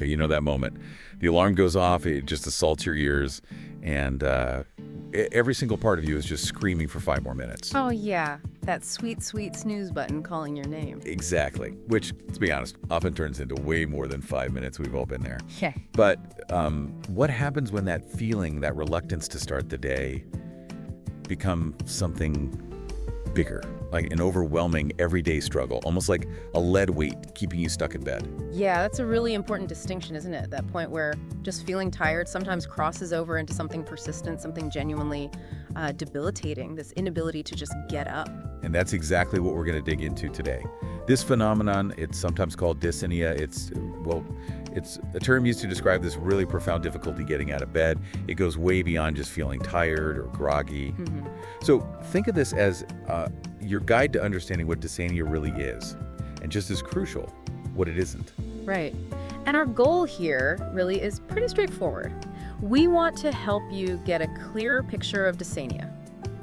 Okay, you know that moment. The alarm goes off, it just assaults your ears, and every single part of you is just screaming for 5 more minutes. Oh, yeah. That sweet, sweet snooze button calling your name. Exactly. Which, to be honest, often turns into way more than 5 minutes. We've all been there. Yeah. But what happens when that feeling, that reluctance to start the day, become something bigger, like an overwhelming everyday struggle, almost like a lead weight keeping you stuck in bed? Yeah, that's a really important distinction, isn't it? That point where just feeling tired sometimes crosses over into something persistent, something genuinely debilitating, this inability to just get up. And that's exactly what we're going to dig into today. This phenomenon, it's sometimes called dysania. It's a term used to describe this really profound difficulty getting out of bed. It goes way beyond just feeling tired or groggy. Mm-hmm. So think of this as your guide to understanding what dysania really is, and just as crucial, what it isn't. Right. And our goal here really is pretty straightforward. We want to help you get a clearer picture of dysania.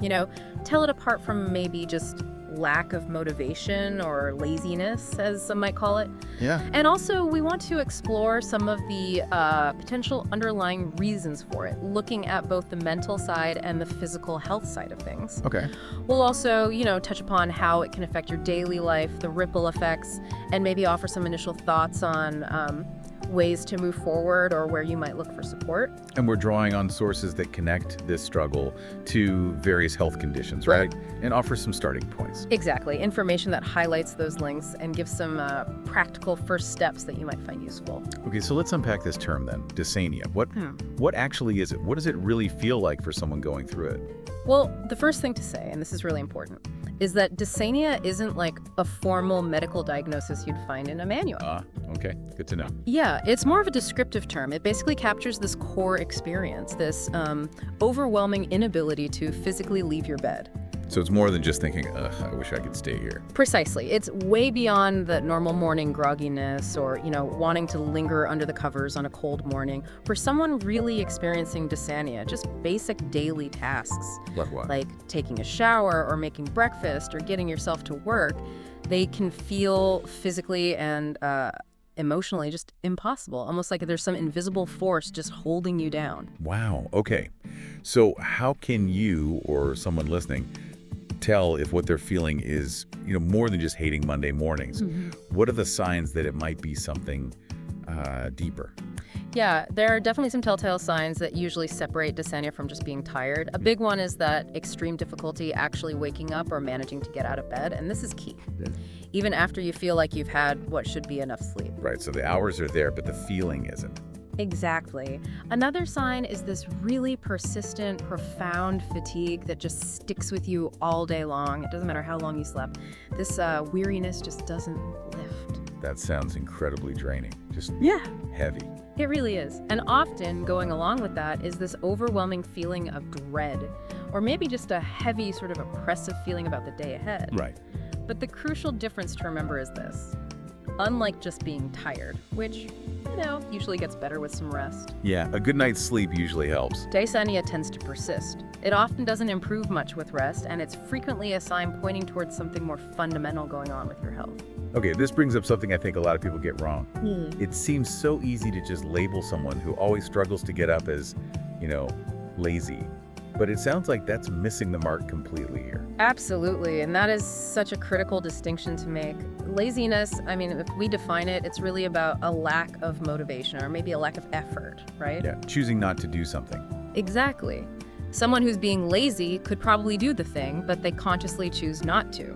You know, tell it apart from maybe just lack of motivation or laziness, as some might call it. Yeah. And also, we want to explore some of the potential underlying reasons for it, looking at both the mental side and the physical health side of things. Okay. We'll also, touch upon how it can affect your daily life, the ripple effects, and maybe offer some initial thoughts on ways to move forward or where you might look for support. And we're drawing on sources that connect this struggle to various health conditions, right? And offer some starting points. Exactly. Information that highlights those links and gives some practical first steps that you might find useful. Okay, so let's unpack this term then, dysania. What actually is it? What does it really feel like for someone going through it? Well, the first thing to say, and this is really important, is that dysania isn't like a formal medical diagnosis you'd find in a manual. Okay, good to know. Yeah, it's more of a descriptive term. It basically captures this core experience, this overwhelming inability to physically leave your bed. So it's more than just thinking, I wish I could stay here. Precisely. It's way beyond the normal morning grogginess or, wanting to linger under the covers on a cold morning. For someone really experiencing dysania, just basic daily tasks. Like what? Like taking a shower or making breakfast or getting yourself to work, they can feel physically and emotionally just impossible, almost like there's some invisible force just holding you down. Wow. Okay. So how can you or someone listening tell if what they're feeling is, more than just hating Monday mornings? Mm-hmm. What are the signs that it might be something deeper? Yeah, there are definitely some telltale signs that usually separate dysania from just being tired. A big one is that extreme difficulty actually waking up or managing to get out of bed, and this is key. Even after you feel like you've had what should be enough sleep. Right, so the hours are there, but the feeling isn't. Exactly. Another sign is this really persistent, profound fatigue that just sticks with you all day long. It doesn't matter how long you slept. This weariness just doesn't lift. That sounds incredibly draining. Just heavy. It really is. And often going along with that is this overwhelming feeling of dread, or maybe just a heavy, sort of oppressive feeling about the day ahead. Right. But the crucial difference to remember is this. Unlike just being tired, which, usually gets better with some rest, Yeah, a good night's sleep usually helps. dysania tends to persist. It often doesn't improve much with rest, and it's frequently a sign pointing towards something more fundamental going on with your health. Okay, this brings up something I think a lot of people get wrong. It seems so easy to just label someone who always struggles to get up as, lazy. But it sounds like that's missing the mark completely here. Absolutely, and that is such a critical distinction to make. Laziness, if we define it, it's really about a lack of motivation or maybe a lack of effort, right? Yeah, choosing not to do something. Exactly. Someone who's being lazy could probably do the thing, but they consciously choose not to.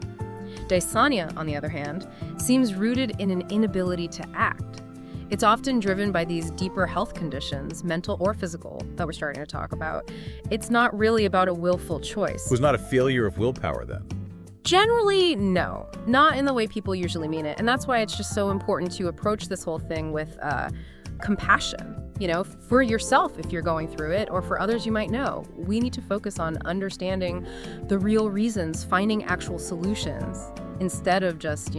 Dysania, on the other hand, seems rooted in an inability to act. It's often driven by these deeper health conditions, mental or physical, that we're starting to talk about. It's not really about a willful choice. It was not a failure of willpower then. Generally, no. Not in the way people usually mean it. And that's why it's just so important to approach this whole thing with compassion. For yourself if you're going through it, or for others you might know. We need to focus on understanding the real reasons, finding actual solutions, instead of just,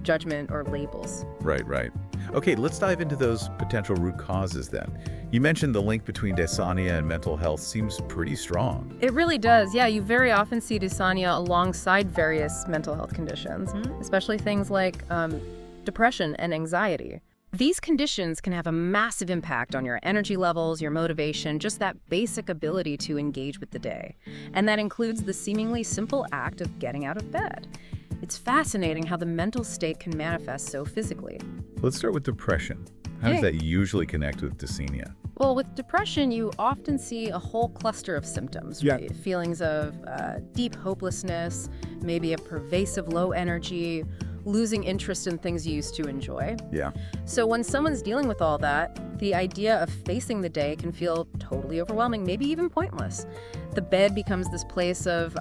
judgment or labels. Right. Okay, let's dive into those potential root causes then. You mentioned the link between dysania and mental health seems pretty strong. It really does. Yeah, you very often see dysania alongside various mental health conditions, especially things like depression and anxiety. These conditions can have a massive impact on your energy levels, your motivation, just that basic ability to engage with the day. And that includes the seemingly simple act of getting out of bed. It's fascinating how the mental state can manifest so physically. Let's start with depression. How does Okay. that usually connect with dysania? Well, with depression, you often see a whole cluster of symptoms, Yeah. right? Feelings of deep hopelessness, maybe a pervasive low energy, losing interest in things you used to enjoy. Yeah. So when someone's dealing with all that, the idea of facing the day can feel totally overwhelming, maybe even pointless. The bed becomes this place of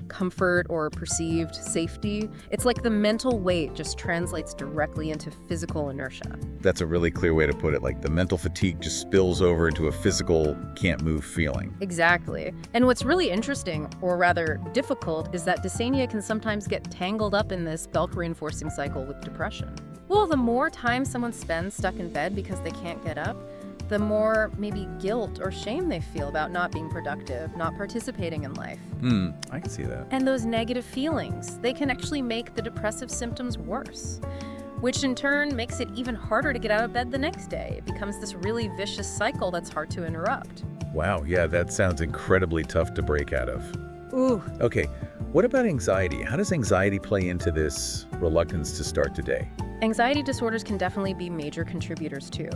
comfort or perceived safety. It's like the mental weight just translates directly into physical inertia. That's a really clear way to put it. Like the mental fatigue just spills over into a physical can't move feeling. Exactly. And what's really interesting, or rather difficult, is that dysania can sometimes get tangled up in this belt-reinforcing cycle with depression. Well, the more time someone spends stuck in bed because they can't get up, the more maybe guilt or shame they feel about not being productive, not participating in life. I can see that. And those negative feelings, they can actually make the depressive symptoms worse, which in turn makes it even harder to get out of bed the next day. It becomes this really vicious cycle that's hard to interrupt. Wow, yeah, that sounds incredibly tough to break out of. Ooh. Okay, what about anxiety? How does anxiety play into this reluctance to start today? Anxiety disorders can definitely be major contributors too.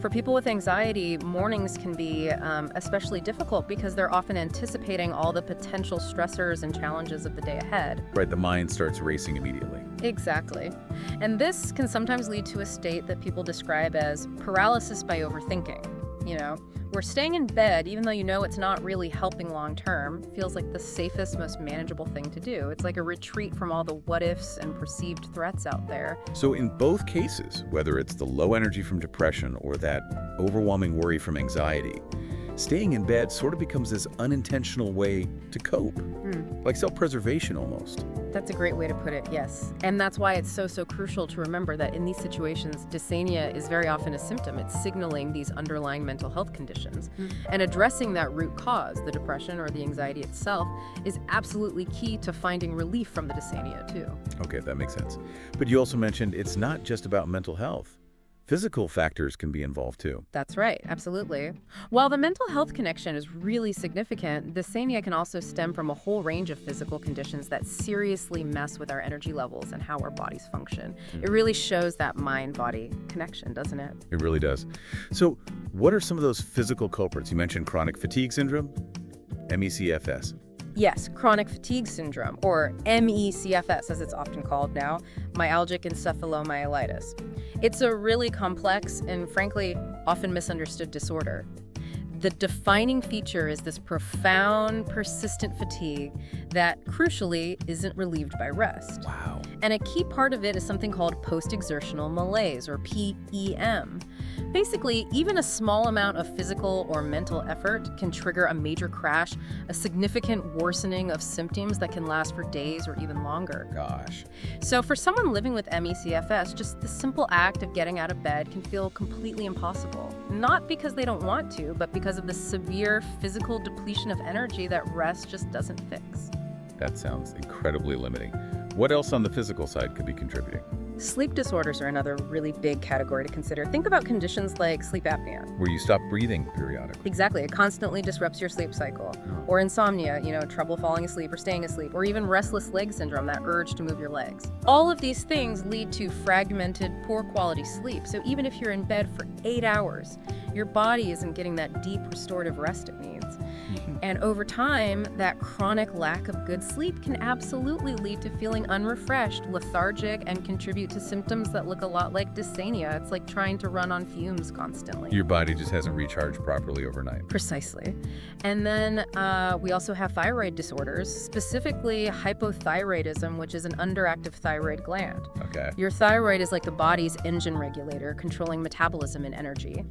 For people with anxiety, mornings can be especially difficult because they're often anticipating all the potential stressors and challenges of the day ahead. Right, the mind starts racing immediately. Exactly. And this can sometimes lead to a state that people describe as paralysis by overthinking. You know, where staying in bed, even though you know it's not really helping long term, feels like the safest, most manageable thing to do. It's like a retreat from all the what ifs and perceived threats out there. So in both cases, whether it's the low energy from depression or that overwhelming worry from anxiety, staying in bed sort of becomes this unintentional way to cope, like self-preservation almost. That's a great way to put it, yes. And that's why it's so crucial to remember that in these situations, dysania is very often a symptom. It's signaling these underlying mental health conditions. And addressing that root cause, the depression or the anxiety itself, is absolutely key to finding relief from the dysania too. Okay, that makes sense. But you also mentioned it's not just about mental health. Physical factors can be involved too. That's right, absolutely. While the mental health connection is really significant, dysania can also stem from a whole range of physical conditions that seriously mess with our energy levels and how our bodies function. It really shows that mind-body connection, doesn't it? It really does. So what are some of those physical culprits? You mentioned chronic fatigue syndrome, MECFS. Yes, chronic fatigue syndrome, or MECFS as it's often called now, myalgic encephalomyelitis. It's a really complex and frankly often misunderstood disorder. The defining feature is this profound, persistent fatigue that, crucially, isn't relieved by rest. Wow. And a key part of it is something called post-exertional malaise, or PEM. Basically, even a small amount of physical or mental effort can trigger a major crash, a significant worsening of symptoms that can last for days or even longer. Gosh. So for someone living with MECFS, just the simple act of getting out of bed can feel completely impossible. Not because they don't want to, but because of the severe physical depletion of energy that rest just doesn't fix. That sounds incredibly limiting. What else on the physical side could be contributing? Sleep disorders are another really big category to consider. Think about conditions like sleep apnea. Where you stop breathing periodically. Exactly, it constantly disrupts your sleep cycle. Or insomnia, trouble falling asleep or staying asleep. Or even restless leg syndrome, that urge to move your legs. All of these things lead to fragmented, poor quality sleep. So even if you're in bed for 8 hours, your body isn't getting that deep restorative rest it needs. And over time, that chronic lack of good sleep can absolutely lead to feeling unrefreshed, lethargic, and contribute to symptoms that look a lot like dysania. It's like trying to run on fumes constantly. Your body just hasn't recharged properly overnight. Precisely. And then we also have thyroid disorders, specifically hypothyroidism, which is an underactive thyroid gland. Okay. Your thyroid is like the body's engine regulator, controlling metabolism and energy.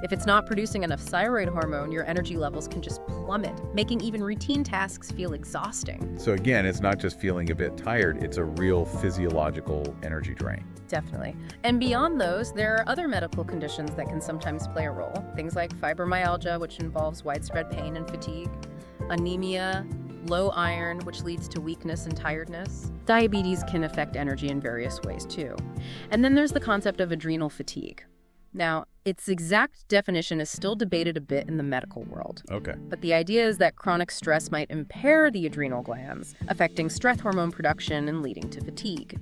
If it's not producing enough thyroid hormone, your energy levels can just plummet, making even routine tasks feel exhausting. So again, it's not just feeling a bit tired, it's a real physiological energy drain. Definitely. And beyond those, there are other medical conditions that can sometimes play a role. Things like fibromyalgia, which involves widespread pain and fatigue, anemia, low iron, which leads to weakness and tiredness. Diabetes can affect energy in various ways too. And then there's the concept of adrenal fatigue. Now, its exact definition is still debated a bit in the medical world. Okay. But the idea is that chronic stress might impair the adrenal glands, affecting stress hormone production and leading to fatigue.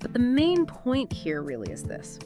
But the main point here really is this.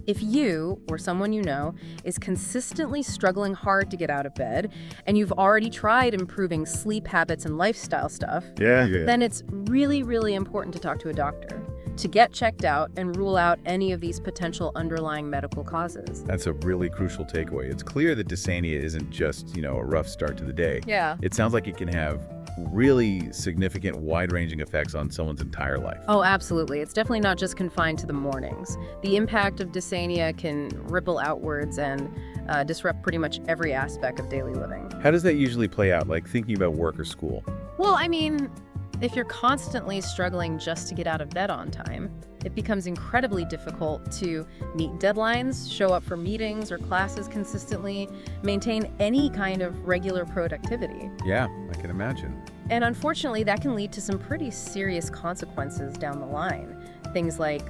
If you, or someone you know, is consistently struggling hard to get out of bed, and you've already tried improving sleep habits and lifestyle stuff, then it's really, really important to talk to a doctor, to get checked out and rule out any of these potential underlying medical causes. That's a really crucial takeaway. It's clear that dysania isn't just, a rough start to the day. Yeah. It sounds like it can have really significant, wide-ranging effects on someone's entire life. Oh, absolutely. It's definitely not just confined to the mornings. The impact of dysania can ripple outwards and disrupt pretty much every aspect of daily living. How does that usually play out, like thinking about work or school? Well, I mean, if you're constantly struggling just to get out of bed on time, it becomes incredibly difficult to meet deadlines, show up for meetings or classes consistently, maintain any kind of regular productivity. Yeah, I can imagine. And unfortunately, that can lead to some pretty serious consequences down the line. Things like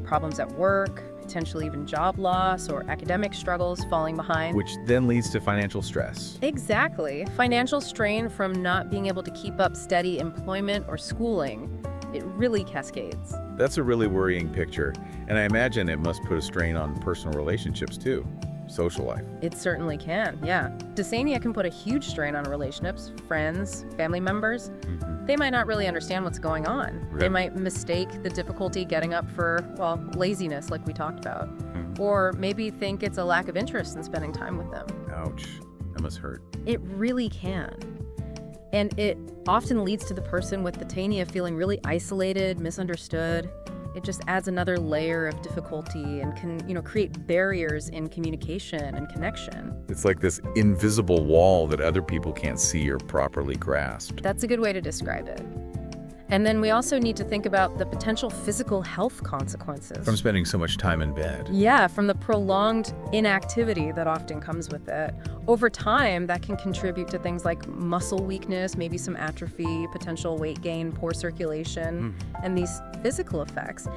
problems at work, potentially even job loss or academic struggles, falling behind. Which then leads to financial stress. Exactly. Financial strain from not being able to keep up steady employment or schooling. It really cascades. That's a really worrying picture, and I imagine it must put a strain on personal relationships too, social life. It certainly can, yeah. Dysania can put a huge strain on relationships, friends, family members. They might not really understand what's going on. Right. They might mistake the difficulty getting up for, laziness like we talked about. Or maybe think it's a lack of interest in spending time with them. Ouch, that must hurt. It really can. And it often leads to the person with dysania feeling really isolated, misunderstood. It just adds another layer of difficulty and can, create barriers in communication and connection. It's like this invisible wall that other people can't see or properly grasp. That's a good way to describe it. And then we also need to think about the potential physical health consequences. From spending so much time in bed. Yeah, from the prolonged inactivity that often comes with it. Over time, that can contribute to things like muscle weakness, maybe some atrophy, potential weight gain, poor circulation. And these physical effects,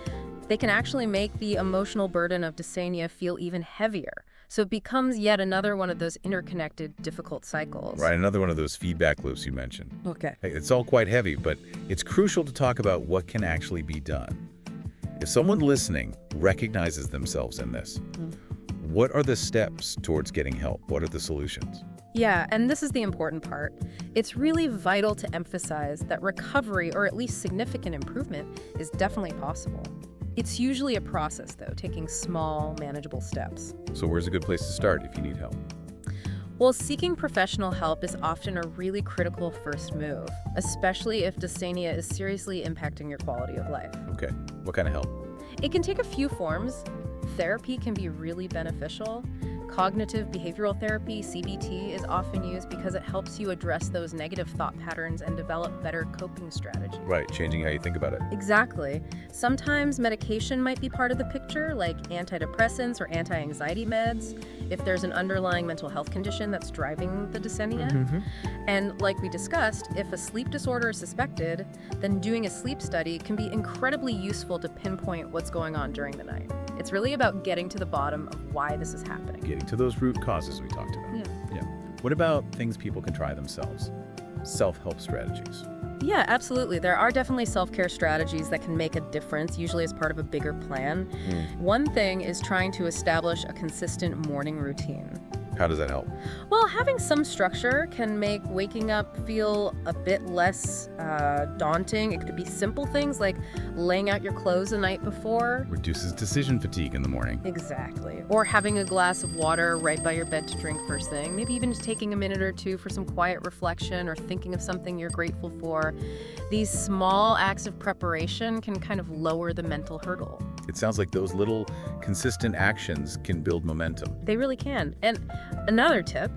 they can actually make the emotional burden of dysania feel even heavier. So it becomes yet another one of those interconnected, difficult cycles. Right, another one of those feedback loops you mentioned. Okay. It's all quite heavy, but it's crucial to talk about what can actually be done. If someone listening recognizes themselves in this, what are the steps towards getting help? What are the solutions? Yeah, and this is the important part. It's really vital to emphasize that recovery, or at least significant improvement, is definitely possible. It's usually a process, though, taking small, manageable steps. So where's a good place to start if you need help? Well, seeking professional help is often a really critical first move, especially if dysania is seriously impacting your quality of life. Okay, what kind of help? It can take a few forms. Therapy can be really beneficial. Cognitive behavioral therapy, CBT, is often used because it helps you address those negative thought patterns and develop better coping strategies. Right, changing how you think about it. Exactly. Sometimes medication might be part of the picture, like antidepressants or anti-anxiety meds, if there's an underlying mental health condition that's driving the dysania. And like we discussed, if a sleep disorder is suspected, then doing a sleep study can be incredibly useful to pinpoint what's going on during the night. It's really about getting to the bottom of why this is happening. Getting to those root causes we talked about. Yeah. What about things people can try themselves? Self-help strategies. Yeah, absolutely. There are definitely self-care strategies that can make a difference, usually as part of a bigger plan. One thing is trying to establish a consistent morning routine. How does that help? Well, having some structure can make waking up feel a bit less daunting. It could be simple things like laying out your clothes the night before. Reduces decision fatigue in the morning. Exactly. Or having a glass of water right by your bed to drink first thing. Maybe even just taking a minute or two for some quiet reflection or thinking of something you're grateful for. These small acts of preparation can kind of lower the mental hurdle. It sounds like those little consistent actions can build momentum. They really can. And another tip,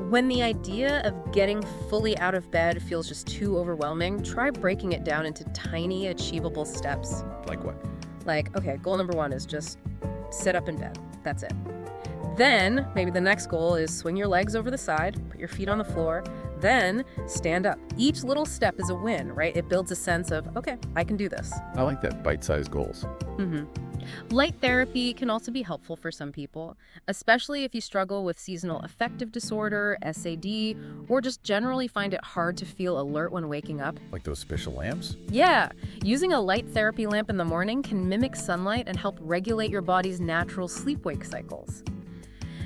when the idea of getting fully out of bed feels just too overwhelming, try breaking it down into tiny, achievable steps. Like what? Like, okay, goal number 1 is just sit up in bed. That's it. Then, maybe the next goal is swing your legs over the side, put your feet on the floor, then stand up. Each little step is a win, right? It builds a sense of, okay, I can do this. I like that, bite-sized goals. Light therapy can also be helpful for some people, especially if you struggle with seasonal affective disorder, SAD, or just generally find it hard to feel alert when waking up. Like those special lamps? Yeah, using a light therapy lamp in the morning can mimic sunlight and help regulate your body's natural sleep-wake cycles.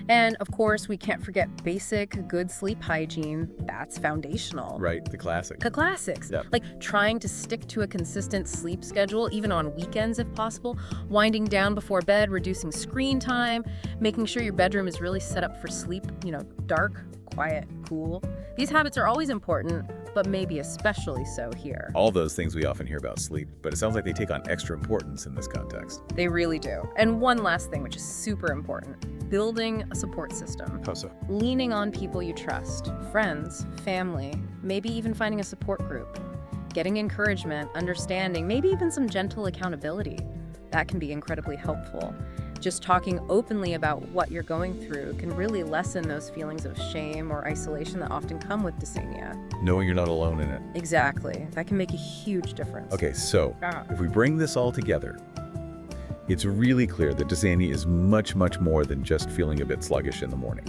And of course, we can't forget basic, good sleep hygiene. That's foundational. Right, the classic. The classics. Yep. Like trying to stick to a consistent sleep schedule, even on weekends if possible, winding down before bed, reducing screen time, making sure your bedroom is really set up for sleep, dark, quiet, cool. These habits are always important, but maybe especially so here. All those things we often hear about sleep, but it sounds like they take on extra importance in this context. They really do. And one last thing, which is super important, building a support system. How so? Leaning on people you trust, friends, family, maybe even finding a support group. Getting encouragement, understanding, maybe even some gentle accountability. That can be incredibly helpful. Just talking openly about what you're going through can really lessen those feelings of shame or isolation that often come with dysania. Knowing you're not alone in it. Exactly. That can make a huge difference. Okay, so Ah. if we bring this all together, it's really clear that dysania is much, much more than just feeling a bit sluggish in the morning.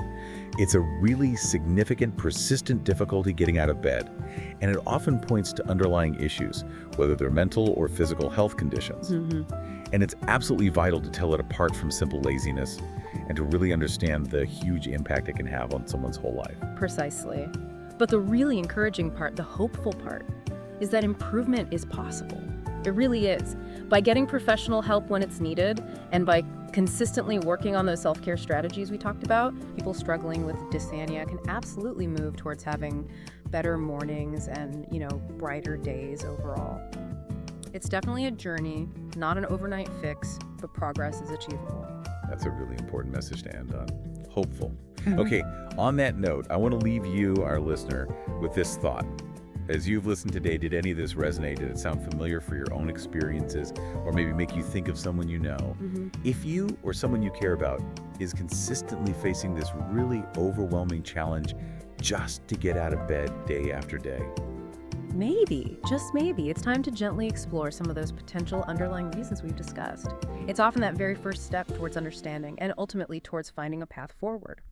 It's a really significant, persistent difficulty getting out of bed, and it often points to underlying issues, whether they're mental or physical health conditions. And it's absolutely vital to tell it apart from simple laziness and to really understand the huge impact it can have on someone's whole life. Precisely. But the really encouraging part, the hopeful part, is that improvement is possible. It really is. By getting professional help when it's needed and by consistently working on those self-care strategies we talked about, people struggling with dysania can absolutely move towards having better mornings and, brighter days overall. It's definitely a journey, not an overnight fix, but progress is achievable. That's a really important message to end on. Hopeful. Okay, on that note, I want to leave you, our listener, with this thought. As you've listened today, did any of this resonate? Did it sound familiar for your own experiences, or maybe make you think of someone you know? If you or someone you care about is consistently facing this really overwhelming challenge just to get out of bed day after day, Maybe, just maybe, it's time to gently explore some of those potential underlying reasons we've discussed. It's often that very first step towards understanding and ultimately towards finding a path forward.